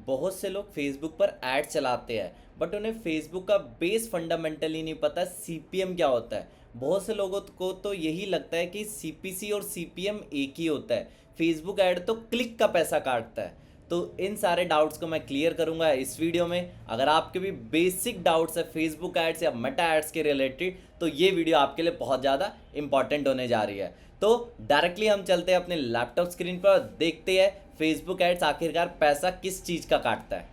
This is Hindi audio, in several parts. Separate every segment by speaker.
Speaker 1: बहुत से लोग फेसबुक पर ऐड चलाते हैं बट उन्हें फेसबुक का बेस फंडामेंटली नहीं पता सीपीएम क्या होता है। बहुत से लोगों को तो यही लगता है कि सीपीसी और सीपीएम एक ही होता है। फेसबुक ऐड तो क्लिक का पैसा काटता है। तो इन सारे डाउट्स को मैं क्लियर करूंगा इस वीडियो में। अगर आपके भी बेसिक डाउट्स है फेसबुक एड्स या मेटा एड्स के रिलेटेड तो ये वीडियो आपके लिए बहुत ज़्यादा इंपॉर्टेंट होने जा रही है। तो डायरेक्टली हम चलते हैं अपने लैपटॉप स्क्रीन पर और देखते हैं फेसबुक एड्स आखिरकार पैसा किस चीज़ का काटता है।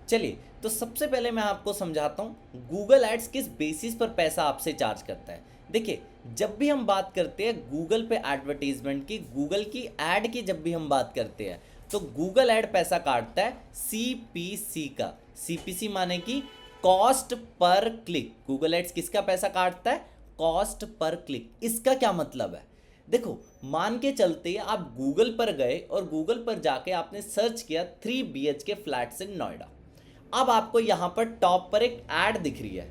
Speaker 1: चलिए, तो सबसे पहले मैं आपको समझाता हूँ गूगल एड्स किस बेसिस पर पैसा आपसे चार्ज करता है। देखिए, जब भी हम बात करते हैं गूगल पे एडवर्टीजमेंट की, गूगल की ऐड की, जब भी हम बात करते हैं तो गूगल ऐड पैसा काटता है सीपीसी का। सीपीसी माने कि cost per click. Google ads किसका पैसा काटता है? Cost per click. इसका क्या मतलब है? देखो, मान के चलते आप गूगल पर गए और गूगल पर जाके आपने सर्च किया 3 BHK फ्लैट्स इन नोएडा। अब आपको यहाँ पर टॉप पर एक ऐड दिख रही है।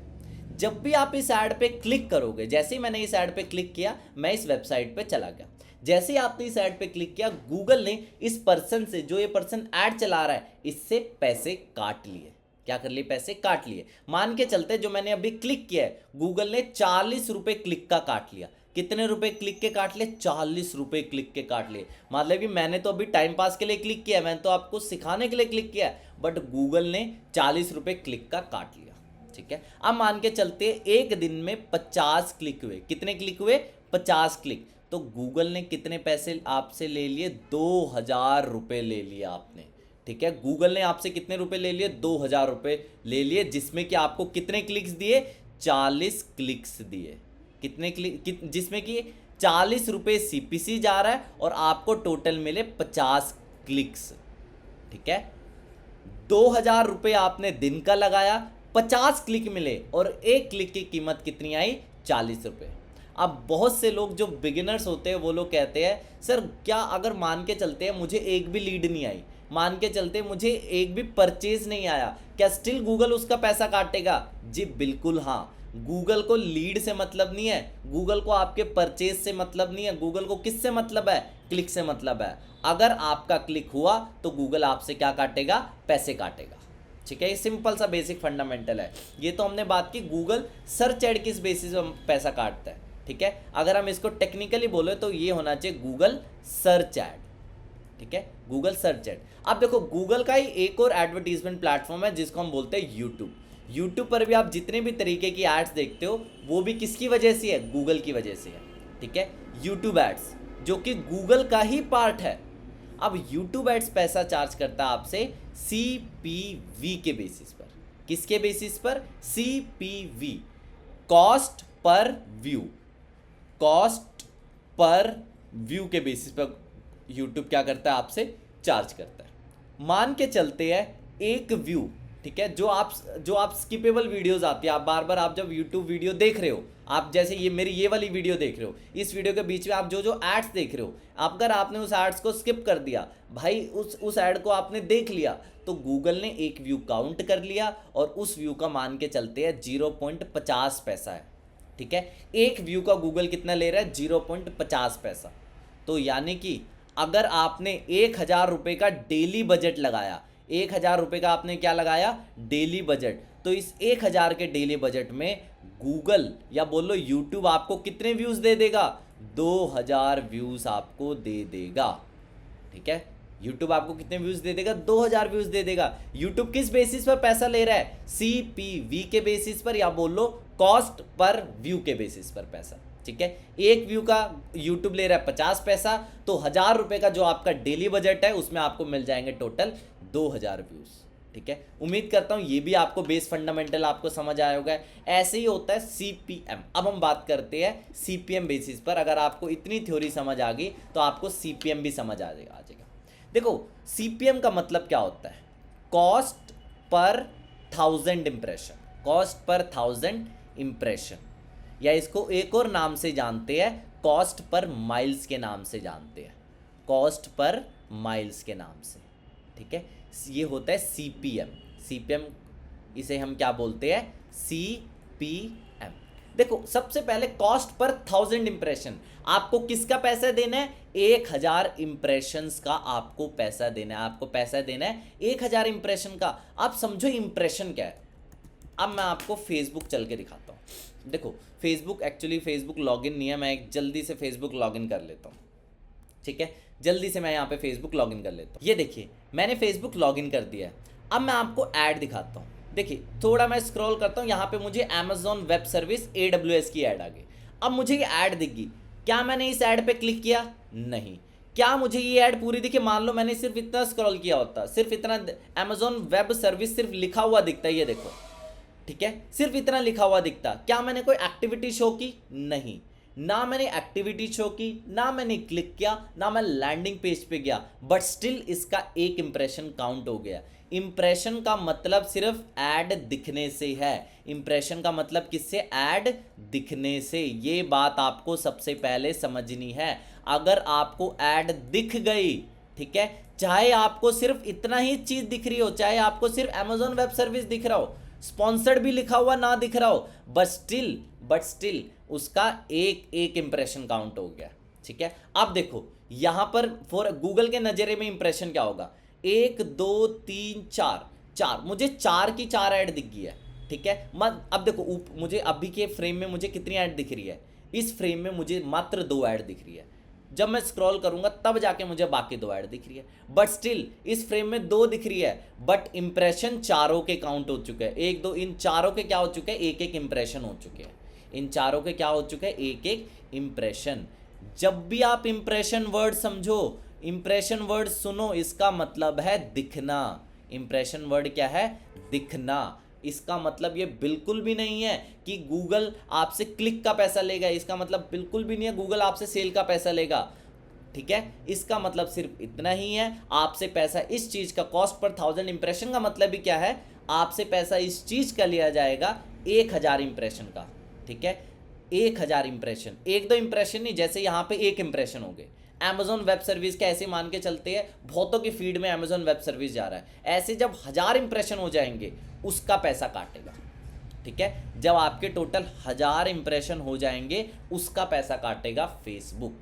Speaker 1: जब भी आप इस ऐड पे क्लिक करोगे, जैसे ही मैंने इस ऐड पे क्लिक किया मैं इस वेबसाइट पे चला गया। जैसे ही आपने इस ऐड पे क्लिक किया गूगल ने इस पर्सन से, जो ये पर्सन ऐड चला रहा है, इससे पैसे काट लिए। क्या कर लिए? पैसे काट लिए। मान के चलते जो मैंने अभी क्लिक किया है गूगल ने 40 रुपये क्लिक का काट लिया। कितने रुपए क्लिक के काट लिए? 40 रुपए क्लिक के काट लिए। मतलब कि मैंने तो अभी टाइम पास के लिए क्लिक किया, मैंने तो आपको सिखाने के लिए क्लिक किया, बट गूगल ने 40 रुपए क्लिक का काट लिया। ठीक है, अब मान के चलते एक दिन में 50 क्लिक हुए। कितने क्लिक हुए? 50 क्लिक। तो गूगल ने कितने पैसे आपसे ले लिए? 2000 रुपये ले लिए आपने। ठीक है, गूगल ने आपसे कितने रुपए ले लिए? 2000 रुपये ले लिए, जिसमें कि आपको कितने क्लिक्स दिए? 40 क्लिक्स दिए। कितने क्लिक? जिसमें कि 40 रुपये सीपीसी जा रहा है और आपको टोटल मिले 50 क्लिक्स। ठीक है, 2000 रुपये आपने दिन का लगाया, 50 क्लिक मिले और एक क्लिक की कीमत कितनी आई? 40 रुपये। अब बहुत से लोग जो बिगिनर्स होते हैं वो लोग कहते हैं सर, क्या अगर मान के चलते हैं मुझे एक भी लीड नहीं आई, मान के चलते मुझे एक भी परचेज नहीं आया, क्या स्टिल गूगल उसका पैसा काटेगा? जी बिल्कुल हाँ। गूगल को लीड से मतलब नहीं है, गूगल को आपके परचेज से मतलब नहीं है, गूगल को किससे मतलब है? क्लिक से मतलब है। अगर आपका क्लिक हुआ तो गूगल आपसे क्या काटेगा? पैसे काटेगा। ठीक है, ये सिंपल सा बेसिक फंडामेंटल है। ये तो हमने बात की गूगल सर्च एड किस बेसिस पर पैसा काटता है। ठीक है, अगर हम इसको टेक्निकली बोले तो ये होना चाहिए गूगल सर्च एड। ठीक है, गूगल सर्च एड। अब देखो, गूगल का ही एक और एडवर्टीजमेंट प्लेटफॉर्म है जिसको हम बोलते हैं यूट्यूब। यूट्यूब पर भी आप जितने भी तरीके की एड्स देखते हो वो भी किसकी वजह से है? गूगल की वजह से है। ठीक है, यूट्यूब एड्स जो कि गूगल का ही पार्ट है। अब यूट्यूब एड्स पैसा चार्ज करता है आपसे सीपीवी के बेसिस पर। किसके बेसिस पर? CPV, cost per view. Cost per view के बेसिस पर यूट्यूब क्या करता है? आपसे चार्ज करता है। मान के चलते हैं एक व्यू, ठीक है, जो आप स्किपेबल वीडियोस आती है, आप बार बार आप जब यूट्यूब वीडियो देख रहे हो, आप जैसे ये मेरी ये वाली वीडियो देख रहे हो, इस वीडियो के बीच में आप जो जो एड्स देख रहे हो, अगर आपने उस एड्स को स्किप कर दिया भाई, उस एड को आपने देख लिया, तो गूगल ने एक व्यू काउंट कर लिया और उस व्यू का मान के चलते हैं 0.50 पैसा है। ठीक है, एक व्यू का गूगल कितना ले रहा है? 0.50 पैसा। तो यानी कि अगर आपने 1000 रुपये का डेली बजट लगाया, 1000 रुपये का आपने क्या लगाया? डेली बजट, तो इस 1000 के डेली बजट में गूगल या बोलो यूट्यूब आपको कितने व्यूज़ दे देगा? 2000 व्यूज़ आपको दे देगा। ठीक है, यूट्यूब आपको कितने व्यूज़ दे देगा? 2000 व्यूज़ दे देगा। यूट्यूब किस बेसिस पर पैसा ले रहा है? सीपीवी के बेसिस पर, या बोलो कॉस्ट पर व्यू के बेसिस पर पैसा। ठीक है, एक व्यू का यूट्यूब ले रहा है 50 पैसा, तो 1000 रुपये का जो आपका डेली बजट है उसमें आपको मिल जाएंगे टोटल 2000 व्यूज़। ठीक है, उम्मीद करता हूँ ये भी आपको बेस फंडामेंटल आपको समझ आया होगा। ऐसे ही होता है सीपीएम। अब हम बात करते हैं सीपीएम बेसिस पर। अगर आपको इतनी थ्योरी समझ आ गई तो आपको सीपीएम भी समझ आ जाएगा। देखो, सीपीएम का मतलब क्या होता है? Cost per 1000 impression. Cost per 1000 impression, या इसको एक और नाम से जानते हैं, कॉस्ट पर माइल्स के नाम से जानते हैं। कॉस्ट पर माइल्स के नाम से। ठीक है, ये होता है सीपीएम। सीपीएम, इसे हम क्या बोलते हैं? सीपीएम। देखो सबसे पहले कॉस्ट पर 1000 इंप्रेशन, आपको किसका पैसा देना है? 1000 इंप्रेशंस का आपको पैसा देना है, आपको पैसा देना है 1000 इंप्रेशन का। आप समझो इंप्रेशन क्या है। अब मैं आपको फेसबुक चल के दिखाता हूँ। देखो फेसबुक, एक्चुअली फेसबुक लॉगिन नहीं है, मैं एक जल्दी से फेसबुक लॉगिन कर लेता हूँ, ठीक है। जल्दी से मैं यहाँ पे फेसबुक लॉगिन कर लेता हूँ। ये देखिए मैंने फेसबुक लॉगिन कर दिया है। अब मैं आपको ऐड दिखाता हूँ। देखिए थोड़ा मैं स्क्रॉल करता हूँ, यहाँ पे मुझे अमेजॉन वेब सर्विस AWS की ऐड आ गई। अब मुझे ये ऐड दिख गई, क्या मैंने इस ऐड पे क्लिक किया? नहीं। क्या मुझे ये ऐड पूरी दिखी? मान लो मैंने सिर्फ इतना स्क्रॉल किया होता, सिर्फ इतना, अमेजॉन वेब सर्विस सिर्फ लिखा हुआ दिखता है, ये देखो, ठीक है, सिर्फ इतना लिखा हुआ दिखता। क्या मैंने कोई एक्टिविटी शो की? नहीं, ना मैंने एक्टिविटी शो की, ना मैंने क्लिक किया, ना मैं लैंडिंग पेज पे गया, बट स्टिल इसका एक इंप्रेशन काउंट हो गया। इंप्रेशन का मतलब सिर्फ ऐड दिखने से है। इंप्रेशन का मतलब किससे? ऐड दिखने से। ये बात आपको सबसे पहले समझनी है। अगर आपको ऐड दिख गई, ठीक है, चाहे आपको सिर्फ इतना ही चीज दिख रही हो, चाहे आपको सिर्फ अमेजॉन वेब सर्विस दिख रहा हो, स्पॉन्सर्ड भी लिखा हुआ ना दिख रहा हो, बट स्टिल उसका एक इंप्रेशन काउंट हो गया, ठीक है। अब देखो यहां पर फॉर गूगल के नजरिए में इंप्रेशन क्या होगा? 1 2 3 4, मुझे 4 की 4 ऐड दिख गई है, ठीक है। अब देखो मुझे अभी के फ्रेम में मुझे कितनी ऐड दिख रही है? इस फ्रेम में मुझे मात्र 2 ऐड दिख रही है। जब मैं स्क्रॉल करूंगा तब जाके मुझे बाकी 2 ऐड दिख रही है, बट स्टिल इस फ्रेम में 2 दिख रही है, बट इंप्रेशन चारों के काउंट हो चुके हैं। 1 2, इन चारों के क्या हो चुके हैं? एक इंप्रेशन हो चुके हैं। इन चारों के क्या हो चुके हैं? एक इंप्रेशन। जब भी आप इंप्रेशन वर्ड समझो, इंप्रेशन वर्ड सुनो, इसका मतलब है दिखना। इंप्रेशन वर्ड क्या है? दिखना। इसका मतलब ये बिल्कुल भी नहीं है कि गूगल आपसे क्लिक का पैसा लेगा, इसका मतलब बिल्कुल भी नहीं है गूगल आपसे सेल का पैसा लेगा, ठीक है। इसका मतलब सिर्फ इतना ही है, आपसे पैसा इस चीज का, कॉस्ट पर 1000 इंप्रेशन का मतलब भी क्या है? आपसे पैसा इस चीज का लिया जाएगा 1000 इंप्रेशन का, ठीक है। 1000 इंप्रेशन, 1 2 इंप्रेशन नहीं, जैसे यहाँ पे 1 इंप्रेशन हो गए। अमेजॉन वेब सर्विस का ऐसे मान के चलते हैं, बहुतों की फीड में अमेजॉन वेब सर्विस जा रहा है, ऐसे जब 1000 इंप्रेशन हो जाएंगे उसका पैसा काटेगा, ठीक है। जब आपके टोटल 1000 इंप्रेशन हो जाएंगे उसका पैसा काटेगा फेसबुक,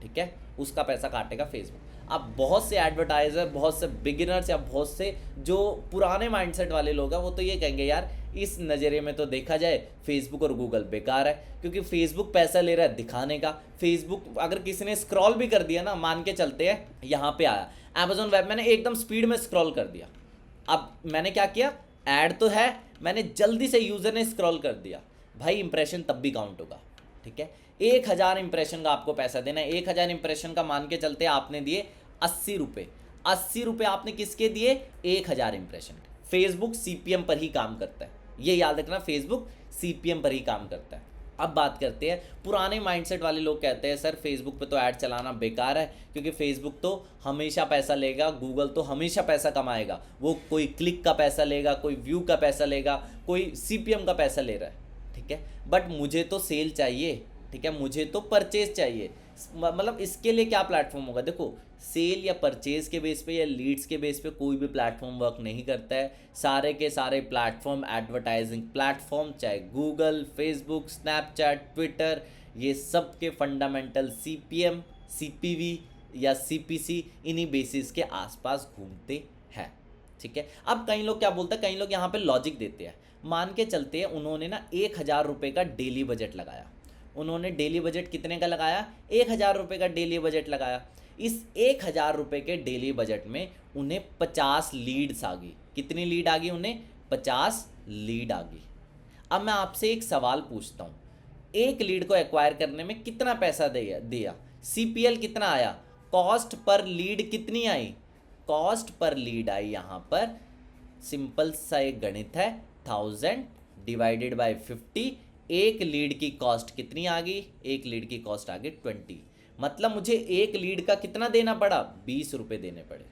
Speaker 1: ठीक है, उसका पैसा काटेगा फेसबुक। अब बहुत से एडवर्टाइजर, बहुत से बिगिनर्स या बहुत से जो पुराने माइंडसेट वाले लोग हैं वो तो ये कहेंगे यार इस नज़रिए में तो देखा जाए फेसबुक और गूगल बेकार है, क्योंकि फेसबुक पैसा ले रहा है दिखाने का। फेसबुक अगर किसी ने स्क्रॉल भी कर दिया ना, मान के चलते हैं यहाँ पे आया अमेजॉन वेब, मैंने एकदम स्पीड में स्क्रॉल कर दिया, अब मैंने क्या किया? ऐड तो है, मैंने जल्दी से यूज़र ने स्क्रॉल कर दिया, भाई इंप्रेशन तब भी काउंट होगा, ठीक है। 1000 इंप्रेशन का आपको पैसा देना है। 1000 इंप्रेशन का मान के चलते आपने दिए 80 रुपये। 80 रुपये आपने किसके दिए? 1000 इंप्रेशन। फेसबुक CPM पर ही काम करता है, ये याद रखना, फेसबुक CPM पर ही काम करता है। अब बात करते हैं, पुराने माइंडसेट वाले लोग कहते हैं सर फेसबुक पे तो ऐड चलाना बेकार है, क्योंकि फेसबुक तो हमेशा पैसा लेगा, गूगल तो हमेशा पैसा कमाएगा, वो कोई क्लिक का पैसा लेगा, कोई व्यू का पैसा लेगा, कोई CPM का पैसा ले रहा है, ठीक है। बट मुझे तो सेल चाहिए, ठीक है, मुझे तो परचेज चाहिए। मतलब इसके लिए क्या प्लेटफॉर्म होगा? देखो सेल या परचेज के बेस पे या लीड्स के बेस पे कोई भी प्लेटफॉर्म वर्क नहीं करता है। सारे के सारे प्लेटफॉर्म एडवर्टाइजिंग प्लेटफॉर्म, चाहे गूगल, फेसबुक, स्नैपचैट, ट्विटर, ये सब के फंडामेंटल CPM, CPV या CPC इन्हीं बेसिस के आसपास घूमते हैं, ठीक है। अब कई लोग क्या बोलते हैं, कई लोग यहाँ पे लॉजिक देते हैं। मान के चलते हैं उन्होंने ना 1000 रुपये का डेली बजट लगाया, उन्होंने डेली बजट कितने का लगाया? 1000 रुपये का डेली बजट लगाया। इस 1000 रुपये के डेली बजट में उन्हें 50 लीड्स आ गई। कितनी लीड आ गई उन्हें? 50 लीड आ गई। अब मैं आपसे एक सवाल पूछता हूँ, एक लीड को एक्वायर करने में कितना पैसा दिया? CPL कितना आया? कॉस्ट पर लीड कितनी आई? कॉस्ट पर लीड आई यहाँ पर सिंपल सा एक गणित है, 1000 डिवाइडेड बाय 50। एक लीड की कॉस्ट कितनी आ गई? एक लीड की कॉस्ट आ गई 20। मतलब मुझे एक लीड का कितना देना पड़ा? 20 रुपये देने पड़े,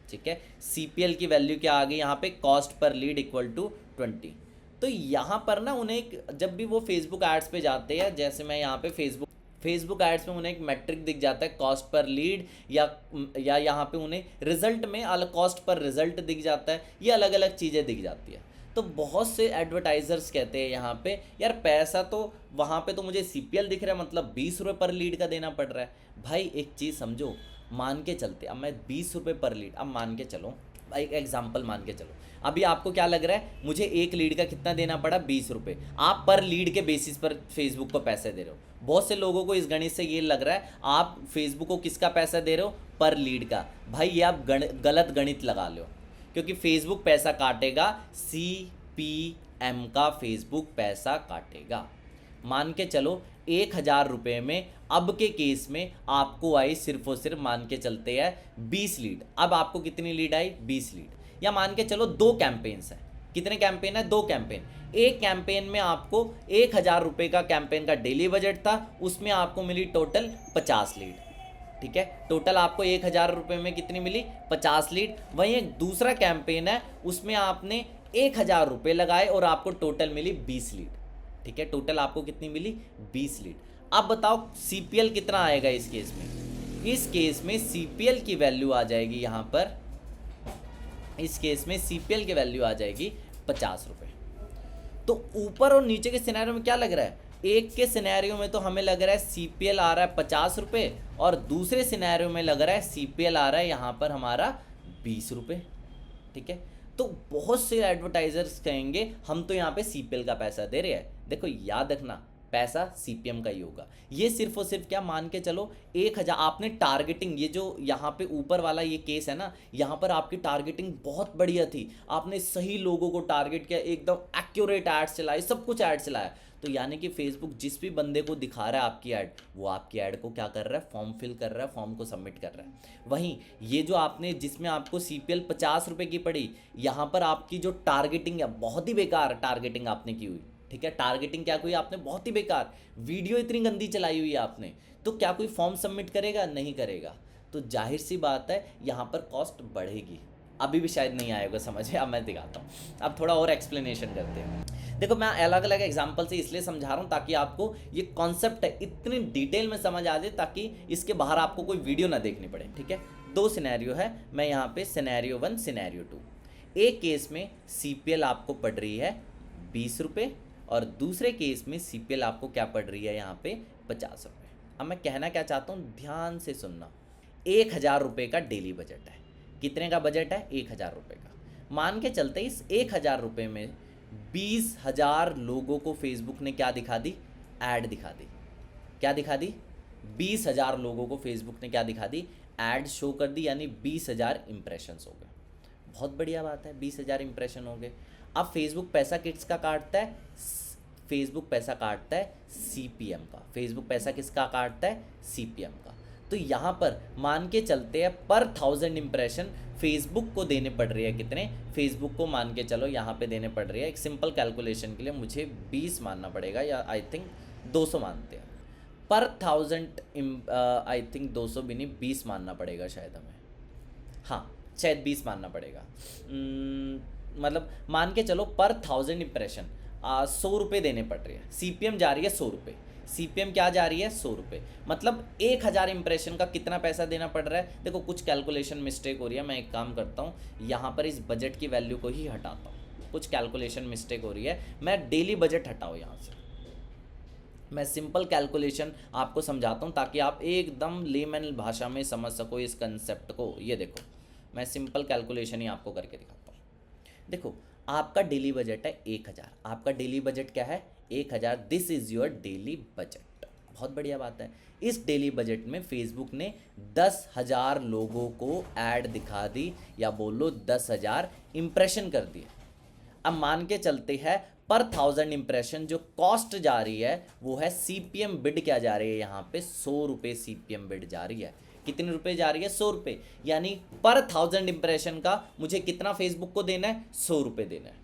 Speaker 1: ठीक है। CPL की वैल्यू क्या आ गई यहाँ पे? Cost per lead equal to 20। तो यहाँ पर ना उन्हें जब भी वो फेसबुक एड्स पे जाते हैं, जैसे मैं यहाँ पे फेसबुक एड्स में उन्हें एक मैट्रिक दिख जाता है कॉस्ट पर लीड, या यहाँ पे उन्हें रिजल्ट में अलग कॉस्ट पर रिजल्ट दिख जाता है, ये अलग अलग चीज़ें दिख जाती है। तो बहुत से एडवर्टाइजर्स कहते हैं यहाँ पे यार पैसा तो वहाँ पे तो मुझे सीपीएल दिख रहा है, मतलब 20 रुपये पर लीड का देना पड़ रहा है। भाई एक चीज़ समझो, मान के चलते, अब मैं 20 रुपये पर लीड, अब मान के चलो, एक एग्जाम्पल मान के चलो, अभी आपको क्या लग रहा है मुझे एक लीड का कितना देना पड़ा, 20 रुपये। आप पर लीड के बेसिस पर फेसबुक को पैसे दे रहे हो। बहुत से लोगों को इस गणित से ये लग रहा है आप फेसबुक को किसका पैसा दे रहे हो, पर लीड का। भाई ये आप गलत गणित लगा लो, क्योंकि फेसबुक पैसा काटेगा, CPM का फेसबुक पैसा काटेगा। मान के चलो 1,000 रुपये में अब के केस में आपको आई सिर्फ और सिर्फ, मान के चलते हैं 20 लीड। अब आपको कितनी लीड आई, 20 लीड। या मान के चलो 2 कैंपेन्स हैं, कितने कैंपेन है, 2 कैंपेन। एक कैंपेन में आपको 1,000 रुपये का कैंपेन का डेली बजट था, उसमें आपको मिली टोटल 50 लीड। ठीक है, टोटल आपको 1,000 रुपये में कितनी मिली, 50 लीड। वहीं एक दूसरा कैंपेन है, उसमें आपने 1,000 रुपये लगाए और आपको टोटल मिली 20 लीड। ठीक है, टोटल आपको कितनी मिली, 20 लीड। अब बताओ CPL कितना आएगा इस केस में। इस केस में CPL की वैल्यू आ जाएगी यहाँ पर, इस केस में CPL की वैल्यू आ जाएगी 50 रुपये। तो ऊपर और नीचे के सिनेरियो में क्या लग रहा है, एक के सिनेरियो में तो हमें लग रहा है CPL आ रहा है 50 रुपये, और दूसरे सिनेरियो में लग रहा है CPL आ रहा है यहाँ पर हमारा 20 रुपये। ठीक है, तो बहुत से एडवर्टाइजर्स कहेंगे हम तो यहाँ पे CPL का पैसा दे रहे हैं। देखो याद रखना, पैसा CPM का ही होगा। ये सिर्फ और सिर्फ क्या, मान के चलो 1,000 आपने टारगेटिंग, ये जो यहाँ पे ऊपर वाला ये केस है ना, यहाँ पर आपकी टारगेटिंग बहुत बढ़िया थी, आपने सही लोगों को टारगेट किया, एकदम एक्यूरेट एड्स चलाए, सब कुछ एड चलाया। तो यानी कि फेसबुक जिस भी बंदे को दिखा रहा है आपकी ऐड, वो आपकी ऐड को क्या कर रहा है, फॉर्म फिल कर रहा है, फॉर्म को सबमिट कर रहा है। वहीं ये जो आपने, जिसमें आपको CPL 50 रुपये की पड़ी, यहाँ पर आपकी जो टारगेटिंग है, बहुत ही बेकार टारगेटिंग आपने की हुई। ठीक है, टारगेटिंग क्या हुई आपने, बहुत ही बेकार, वीडियो इतनी गंदी चलाई हुई है आपने, तो क्या कोई फॉर्म सबमिट करेगा, नहीं करेगा। तो जाहिर सी बात है यहाँ पर कॉस्ट बढ़ेगी। अभी भी शायद नहीं आएगा समझ में, अब मैं दिखाता हूँ, अब थोड़ा और एक्सप्लेनेशन करते हैं। देखो मैं अलग अलग एग्जांपल से इसलिए समझा रहा हूँ ताकि आपको ये कॉन्सेप्ट है इतनी डिटेल में समझ आ जाए, ताकि इसके बाहर आपको कोई वीडियो ना देखनी पड़े। ठीक है, 2 सिनेरियो है, मैं यहाँ पे सिनेरियो 1 सिनेरियो 2। एक केस में CPL आपको पड़ रही है 20 रुपये, और दूसरे केस में CPL आपको क्या पड़ रही है यहाँ पे 50 रुपये। अब मैं कहना क्या चाहता हूँ, ध्यान से सुनना। 1,000 रुपये का डेली बजट है। कितने का बजट है, 1,000 रुपये का। मान के चलते इस 1,000 रुपये में 20,000 लोगों को फेसबुक ने क्या दिखा दी, ऐड दिखा दी। क्या दिखा दी, 20,000 लोगों को फेसबुक ने क्या दिखा दी, ऐड शो कर दी, यानी 20,000 इंप्रेशंस हो गए। बहुत बढ़िया बात है, 20,000 इंप्रेशन हो गए। अब फेसबुक पैसा किसका काटता है, फेसबुक पैसा काटता है CPM का। फेसबुक पैसा किसका काटता है, CPM का। तो यहाँ पर मान के चलते हैं पर 1000 इंप्रेशन फेसबुक को देने पड़ रही है, कितने, फेसबुक को मान के चलो यहाँ पे देने पड़ रही है, एक सिंपल कैलकुलेशन के लिए मुझे 20 मानना पड़ेगा, या आई थिंक 200 मानते हैं पर 1000, आई थिंक 200 भी नहीं, 20 मानना पड़ेगा शायद हमें, हाँ शायद 20 मानना पड़ेगा। मतलब मान के चलो पर 1000 इंप्रेशन 100 रुपये देने पड़ रही है, CPM जा रही है 100 रुपये, CPM क्या जा रही है 100 रुपये, मतलब 1,000 इंप्रेशन का कितना पैसा देना पड़ रहा है। देखो कुछ कैलकुलेशन मिस्टेक हो रही है, मैं एक काम करता हूँ, यहाँ पर इस बजट की वैल्यू को ही हटाता हूँ, कुछ कैलकुलेशन मिस्टेक हो रही है, मैं डेली बजट हटाऊँ यहाँ से, मैं सिंपल कैलकुलेशन आपको समझाता हूँ ताकि आप एकदम लेमन भाषा में समझ सको इस कंसेप्ट को। ये देखो मैं सिंपल कैलकुलेशन ही आपको करके दिखाता हूँ। देखो आपका डेली बजट है 1,000, आपका डेली बजट क्या है 1,000, this is your daily budget. बहुत बढ़िया बात है। इस डेली बजट में फेसबुक ने 10,000 लोगों को ऐड दिखा दी, या बोलो 10,000 इंप्रेशन कर दिए। अब मान के चलते हैं पर 1000 इंप्रेशन जो कॉस्ट जा रही है वो है CPM बिड, क्या जा रही है यहाँ पे 100 रुपये CPM बिड जा रही है। कितने रुपए जा रही है, 100 रुपये, यानी पर 1000 इंप्रेशन का मुझे कितना फेसबुक को देना है, 100 रुपये देना है।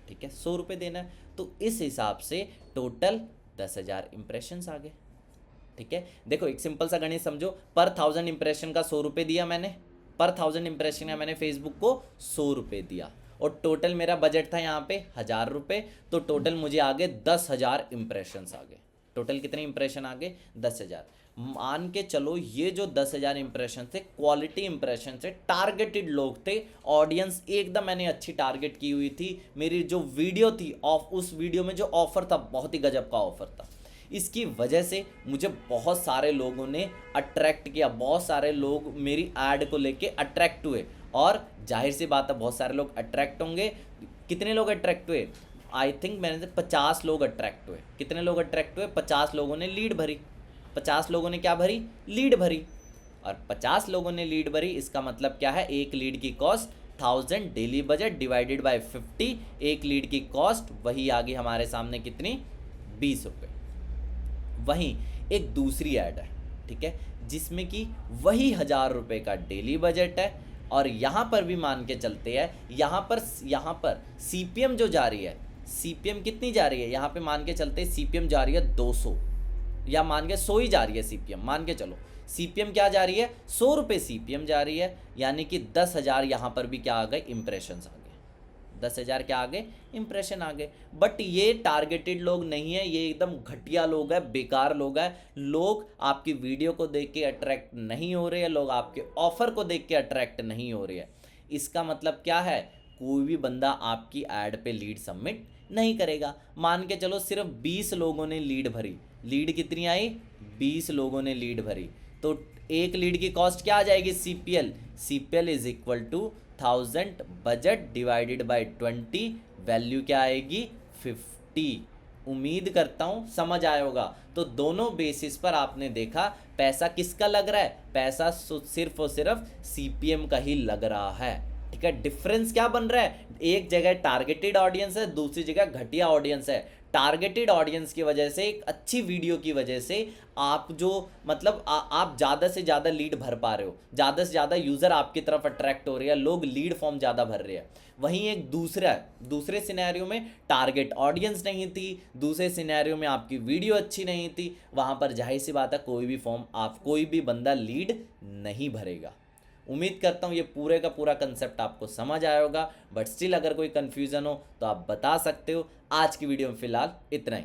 Speaker 1: ठीक है, 100 रुपये देना है, तो इस हिसाब से टोटल 10,000 इंप्रेशंस आ गए। ठीक है, देखो एक सिंपल सा गणित समझो, पर 1000 इंप्रेशन का 100 रुपये दिया मैंने, पर 1000 इंप्रेशन का मैंने फेसबुक को 100 रुपये दिया, और टोटल मेरा बजट था यहाँ पे 1000 रुपये, तो टोटल मुझे आ गए 10,000 इंप्रेशंस आ गए। टोटल कितने इंप्रेशन आ गए, 10,000। मान के चलो ये जो 10,000 इंप्रेशन थे क्वालिटी इंप्रेशन से टारगेटेड लोग थे, ऑडियंस एकदम मैंने अच्छी टारगेट की हुई थी, मेरी जो वीडियो थी ऑफ उस वीडियो में जो ऑफर था बहुत ही गजब का ऑफर था, इसकी वजह से मुझे बहुत सारे लोगों ने अट्रैक्ट किया, बहुत सारे लोग मेरी ऐड को लेके अट्रैक्ट हुए। और जाहिर सी बात है बहुत सारे लोग अट्रैक्ट होंगे। कितने लोग अट्रैक्ट हुए? आई थिंक मैंने से 50 लोग अट्रैक्ट हुए। कितने लोग अट्रैक्ट हुए? 50 लोगों ने लीड भरी। 50 लोगों ने क्या भरी? लीड भरी। और 50 लोगों ने लीड भरी, इसका मतलब क्या है? एक लीड की cost 1000, daily budget divided bye 50, एक लीड की कॉस्ट वही आ गई हमारे सामने कितनी? 20 रुपये। वहीं एक दूसरी ऐड है, ठीक है, जिसमें कि वही 1000 रुपये का डेली बजट है, और यहाँ पर भी मान के चलते हैं, यहाँ पर CPM जो जा रही है, CPM कितनी जा रही है? यहाँ पे मान के चलते CPM जा रही है 200, या मान के 100 ही जा रही है CPM, मान के चलो CPM क्या जा रही है? 100 रुपये CPM जा रही है, यानी कि 10,000 यहाँ पर भी क्या आ गए? इंप्रेशंस आ गए। 10,000 क्या आ गए? इंप्रेशन आ गए। बट ये टारगेटेड लोग नहीं है, ये एकदम घटिया लोग हैं, बेकार लोग हैं। लोग आपकी वीडियो को देख के अट्रैक्ट नहीं हो रहे हैं, लोग आपके ऑफर को देख के अट्रैक्ट नहीं हो रहे हैं। इसका मतलब क्या है? कोई भी बंदा आपकी ऐड पे लीड सबमिट नहीं करेगा। मान के चलो सिर्फ 20 लोगों ने लीड भरी, लीड कितनी आई? 20 लोगों ने लीड भरी, तो एक लीड की कॉस्ट क्या आ जाएगी? CPL is equal to 1000 budget divided by 20, value क्या आएगी? 50। उम्मीद करता हूँ समझ आया होगा। तो दोनों बेसिस पर आपने देखा पैसा किसका लग रहा है? पैसा सिर्फ और सिर्फ CPM का ही लग रहा है, ठीक है। डिफरेंस क्या बन रहा है? एक जगह टारगेटेड ऑडियंस है, दूसरी जगह घटिया ऑडियंस है। टारगेटेड ऑडियंस की वजह से, एक अच्छी वीडियो की वजह से आप जो मतलब आप ज़्यादा से ज़्यादा लीड भर पा रहे हो, ज़्यादा से ज़्यादा यूज़र आपकी तरफ अट्रैक्ट हो रहे हैं, लोग लीड फॉर्म ज़्यादा भर रहे हैं। वहीं एक दूसरे सिनेरियो में टारगेट ऑडियंस नहीं थी, दूसरे सिनेरियो में आपकी वीडियो अच्छी नहीं थी, वहाँ पर जाहिर सी बात है कोई भी बंदा लीड नहीं भरेगा। उम्मीद करता हूँ ये पूरे का पूरा कंसेप्ट आपको समझ आया होगा, बट स्टिल अगर कोई कन्फ्यूज़न हो तो आप बता सकते हो। आज की वीडियो में फ़िलहाल इतना ही।